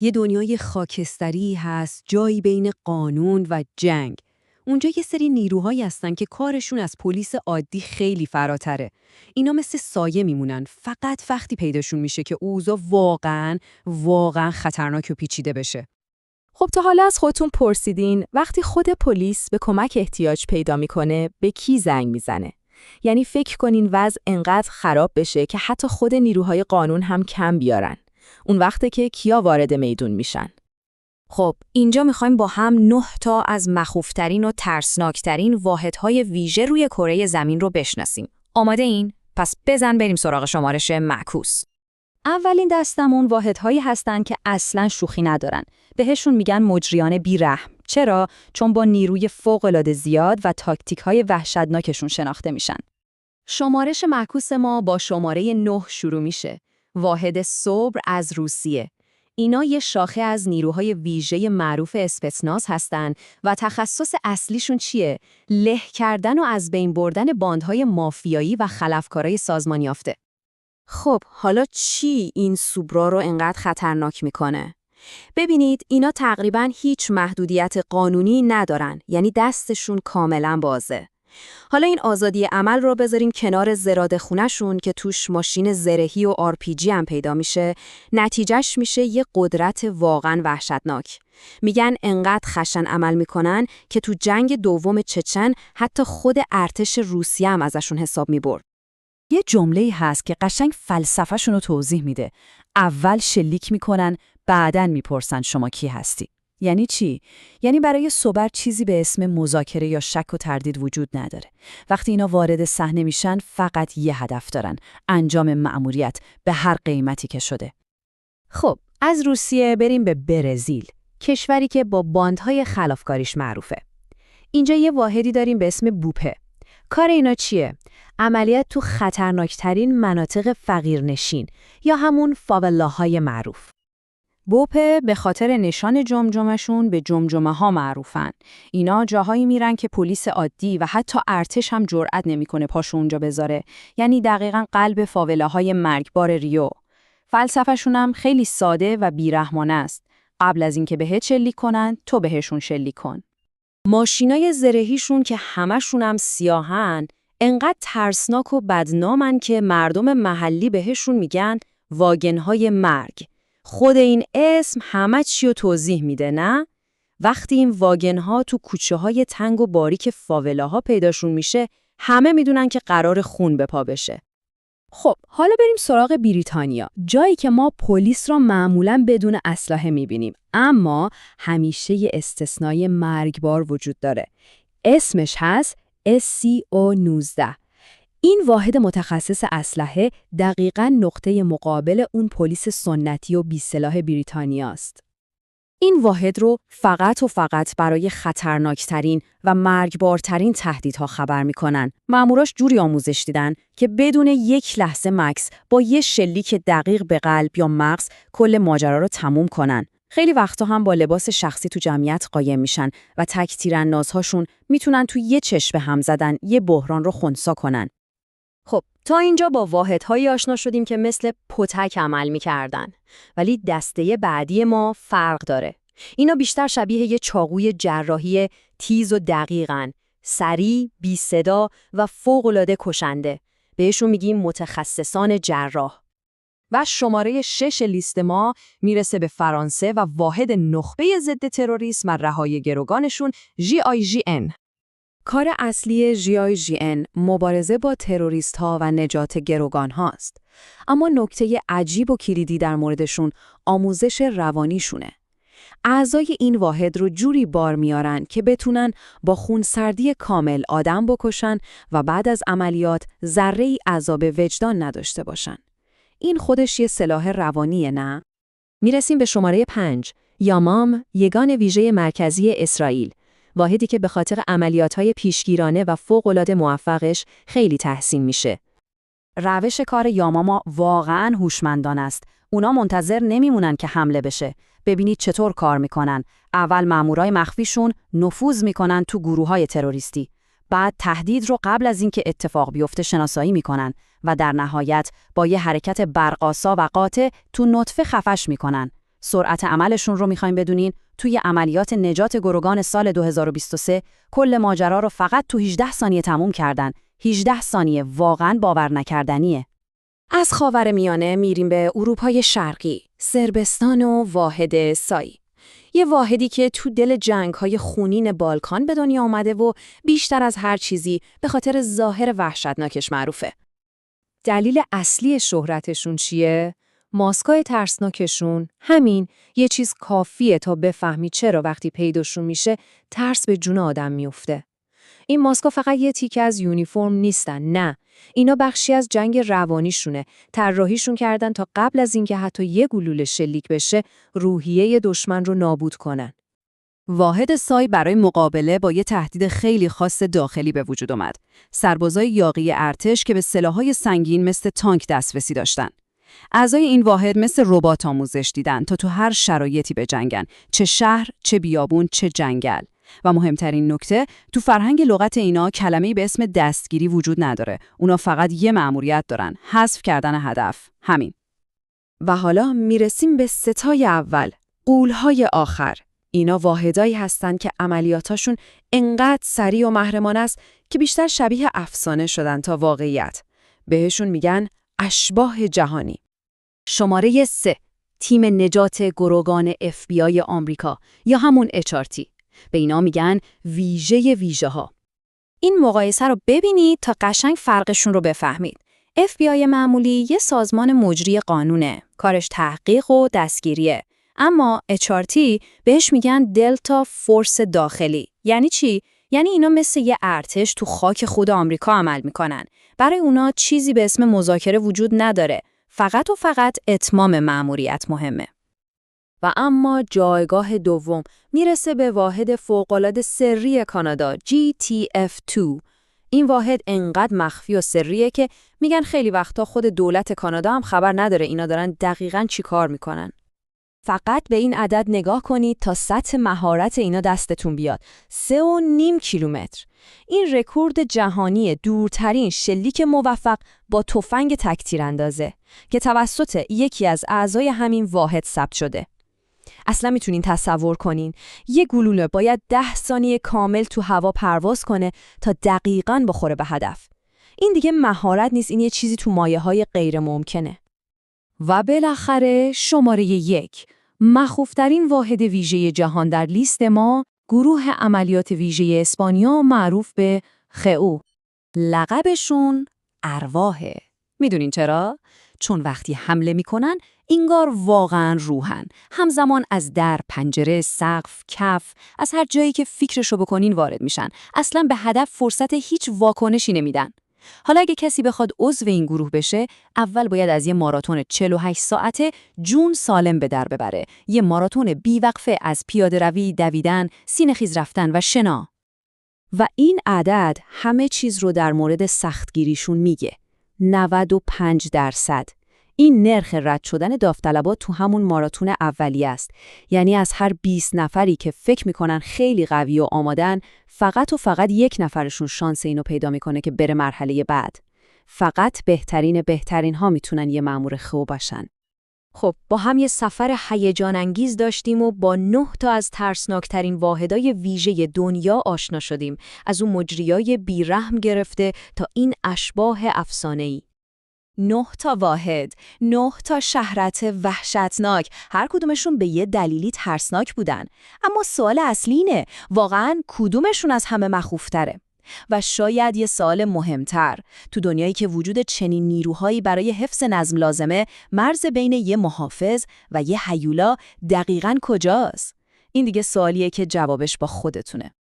یه دنیای خاکستری هست، جایی بین قانون و جنگ. اونجا یه سری نیروهایی هستن که کارشون از پلیس عادی خیلی فراتره. اینا مثل سایه میمونن، فقط وقتی پیداشون میشه که اوضاع واقعاً خطرناک و پیچیده بشه. خب تا حالا از خودتون پرسیدین وقتی خود پلیس به کمک احتیاج پیدا میکنه به کی زنگ میزنه؟ یعنی فکر کنین وضع انقدر خراب بشه که حتی خود نیروهای قانون هم کم بیارن. اون وقته که کیا وارد میدون میشن؟ خب اینجا میخوایم با هم 9 تا از مخوفترین و ترسناکترین واحدهای ویژه روی کره زمین رو بشناسیم. آماده این؟ پس بزن بریم سراغ شمارش معکوس. اولین دستمون واحدهایی هستن که اصلاً شوخی ندارن. بهشون میگن مجریان بی‌رحم. چرا؟ چون با نیروی فوق‌العاده زیاد و تاکتیک‌های وحشتناکشون شناخته میشن. شمارش معکوس ما با شماره 9 شروع میشه. واحد صبر از روسیه. اینا یه شاخه از نیروهای ویژه معروف اسپتناز هستن و تخصص اصلیشون چیه؟ له کردن و از بین بردن باندهای مافیایی و خلافکارای سازمان یافته. خب حالا چی این سوبرا رو انقدر خطرناک میکنه؟ ببینید اینا تقریباً هیچ محدودیت قانونی ندارن، یعنی دستشون کاملاً بازه. حالا این آزادی عمل رو بذاریم کنار زراده خونه‌شون که توش ماشین زرهی و RPG هم پیدا میشه، نتیجهش میشه یه قدرت واقعاً وحشتناک. میگن انقدر خشن عمل میکنن که تو جنگ دوم چچن حتی خود ارتش روسیه هم ازشون حساب میبرد. یه جمله‌ای هست که قشنگ فلسفه‌شون رو توضیح میده. اول شلیک میکنن، بعدن میپرسن شما کی هستی. یعنی چی؟ یعنی برای صبر چیزی به اسم مذاکره یا شک و تردید وجود نداره. وقتی اینا وارد صحنه میشن فقط یه هدف دارن، انجام مأموریت به هر قیمتی که شده. خب از روسیه بریم به برزیل، کشوری که با باندهای خلافکاریش معروفه. اینجا یه واحدی داریم به اسم بوپه. کار اینا چیه؟ عملیات تو خطرناکترین مناطق فقیرنشین یا همون فاولاهای معروف. بوپه به خاطر نشان جمجمه‌شون به جمجمه ها معروفن. اینا جاهایی میرن که پلیس عادی و حتی ارتش هم جرئت نمیکنه پاشو اونجا بذاره. یعنی دقیقاً قلب فاولاهای مرگبار ریو. فلسفه‌شون هم خیلی ساده و بیرحمانه است. قبل از اینکه بهت شلیک کنن، تو بهشون شلیک کن. ماشینای زرهیشون که همشون هم سیاهن، انقدر ترسناک و بدنامن که مردم محلی بهشون میگن واگن‌های مرگ. خود این اسم همه چی رو توضیح میده، نه؟ وقتی این واگن‌ها تو کوچه‌های تنگ و باریک فاولاها پیداشون میشه، همه میدونن که قرار خون به پا بشه. خب حالا بریم سراغ بریتانیا، جایی که ما پلیس را معمولاً بدون اسلحه میبینیم، اما همیشه یه استثنای مرگبار وجود داره. اسمش هست SCO-19. این واحد متخصص اسلحه دقیقاً نقطه مقابل اون پلیس سنتی و بی‌سلاح بریتانیاست. این واحد رو فقط برای خطرناکترین و مرگبارترین تهدیدها خبر میکنن. ماموراش جوری آموزش دیدن که بدون یک لحظه مکث با یه شلیک دقیق به قلب یا مغز کل ماجرا رو تموم کنن. خیلی وقتا هم با لباس شخصی تو جمعیت قایم میشن و تک تیراندازهاشون میتونن تو یه چشم هم زدن یه بحران رو خنثی کنن. خب تا اینجا با واحدهایی آشنا شدیم که مثل پتک عمل می‌کردن، ولی دسته بعدی ما فرق داره. اینا بیشتر شبیه یه چاقوی جراحی تیز و دقیقن، سریع، بی صدا و فوق‌العاده کشنده. بهشون میگیم متخصصان جراح. و شماره 6 لیست ما میرسه به فرانسه و واحد نخبه ضد تروریسم و رهایی گروگانشون GIGN. کار اصلی GIGN مبارزه با تروریست‌ها و نجات گروگان هاست. اما نکته عجیب و کلیدی در موردشون آموزش روانیشونه. اعضای این واحد رو جوری بار میارن که بتونن با خونسردی کامل آدم بکشن و بعد از عملیات ذره‌ای عذاب وجدان نداشته باشن. این خودش یه سلاح روانیه، نه؟ میرسیم به شماره 5. یامام، یگان ویژه مرکزی اسرائیل. واحدی که به خاطر عملیات‌های پیشگیرانه و فوق‌العاده موفقش خیلی تحسین میشه. روش کار یاماما واقعاً هوشمندانه است. اونا منتظر نمیمونن که حمله بشه. ببینید چطور کار میکنن. اول مامورای مخفیشون نفوذ میکنن تو گروه‌های تروریستی. بعد تهدید رو قبل از اینکه اتفاق بیفته شناسایی میکنن و در نهایت با یه حرکت برق‌آسا و قاطع تو نطفه خفش میکنن. سرعت عملشون رو میخوایم بدونین؟ توی عملیات نجات گروگان سال 2023 کل ماجرا رو فقط تو 18 ثانیه تموم کردن. 18 ثانیه واقعاً باور نکردنیه. از خاورمیانه میریم به اروپای شرقی، صربستان و واحد سای. یه واحدی که تو دل جنگ‌های خونین بالکان به دنیا آمده و بیشتر از هر چیزی به خاطر ظاهر وحشتناکش معروفه. دلیل اصلی شهرتشون چیه؟ ماسکای ترسناکشون. همین یه چیز کافیه تا بفهمی چرا وقتی پیداشون میشه ترس به جون آدم میفته. این ماسکا فقط یه تیکه از یونیفرم نیستن، نه. اینا بخشی از جنگ روانیشونه. طراحیشون کردن تا قبل از اینکه حتی یه گلوله شلیک بشه روحیه دشمن رو نابود کنن. واحد سای برای مقابله با یه تهدید خیلی خاص داخلی به وجود اومد. سربازای یاغی ارتش که به سلاح‌های سنگین مثل تانک دسترسی داشتن. اعضای این واحد مثل ربات آموزش دیدن تا تو هر شرایطی بجنگن، چه شهر، چه بیابون، چه جنگل. و مهمترین نکته، تو فرهنگ لغت اینا کلمه‌ای به اسم دستگیری وجود نداره. اونا فقط یه مأموریت دارن، حذف کردن هدف. همین. و حالا میرسیم به ستای اول، غول‌های آخر. اینا واحدایی هستن که عملیاتاشون انقدر سریع و محرمانه است که بیشتر شبیه افسانه شدن تا واقعیت. بهشون میگن اشباح جهانی. شماره 3، تیم نجات گروگان FBI آمریکا یا همون HRT. به اینا میگن ویژه ها. این مقایسه رو ببینید تا قشنگ فرقشون رو بفهمید. FBI معمولی یه سازمان مجری قانونه، کارش تحقیق و دستگیریه. اما HRT بهش میگن دلتا فورس داخلی. یعنی چی؟ یعنی اینا مثل یه ارتش تو خاک خود آمریکا عمل میکنن. برای اونا چیزی به اسم مذاکره وجود نداره. فقط و فقط اتمام مأموریت مهمه. و اما جایگاه دوم میرسه به واحد فوق‌العاده سری کانادا GTF2. این واحد انقدر مخفی و سریه که میگن خیلی وقتا خود دولت کانادا هم خبر نداره اینا دارن دقیقاً چی کار میکنن. فقط به این عدد نگاه کنید تا سطح مهارت اینا دستتون بیاد. 3.5 کیلومتر. این رکورد جهانی دورترین شلیک موفق با تفنگ تک تیراندازه که توسط یکی از اعضای همین واحد ثبت شده. اصلا میتونین تصور کنین یه گلوله باید 10 ثانیه کامل تو هوا پرواز کنه تا دقیقاً بخوره به هدف. این دیگه مهارت نیست، این یه چیزی تو مایه‌های غیر ممکنه. و بالاخره شماره 1، مخوفترین واحد ویژه جهان در لیست ما، گروه عملیات ویژه اسپانیا معروف به خئو. لقبشون ارواحه. میدونین چرا؟ چون وقتی حمله میکنن انگار واقعاً روحن. همزمان از در، پنجره، سقف، کف، از هر جایی که فکرشو بکنین وارد میشن. اصلاً به هدف فرصت هیچ واکنشی نمیدن. حالا اگه کسی بخواد عضو این گروه بشه، اول باید از یه ماراتون 48 ساعته جون سالم به در ببره. یه ماراتون بیوقفه از پیاده روی، دویدن، سینه‌خیز رفتن و شنا. و این عدد همه چیز رو در مورد سختگیریشون میگه. 95%. این نرخ رد شدن داوطلبات تو همون ماراتون اولیه است. یعنی از هر 20 نفری که فکر میکنن خیلی قوی و آمادن، فقط و فقط یک نفرشون شانس اینو پیدا میکنه که بره مرحله بعد. فقط بهترین ها میتونن یه مأمور خئو باشن. خب با هم یه سفر هیجان انگیز داشتیم و با 9 تا از ترسناکترین واحدای ویژه دنیا آشنا شدیم. از اون مجریای بیرحم گرفته تا این اشباح افسانه‌ای. 9 تا واحد، 9 تا شهرت وحشتناک، هر کدومشون به یه دلیلی ترسناک بودن. اما سوال اصلی اینه، واقعاً کدومشون از همه مخوفتره؟ و شاید یه سوال مهمتر، تو دنیایی که وجود چنین نیروهایی برای حفظ نظم لازمه، مرز بین یه محافظ و یه هیولا دقیقاً کجاست؟ این دیگه سوالیه که جوابش با خودتونه.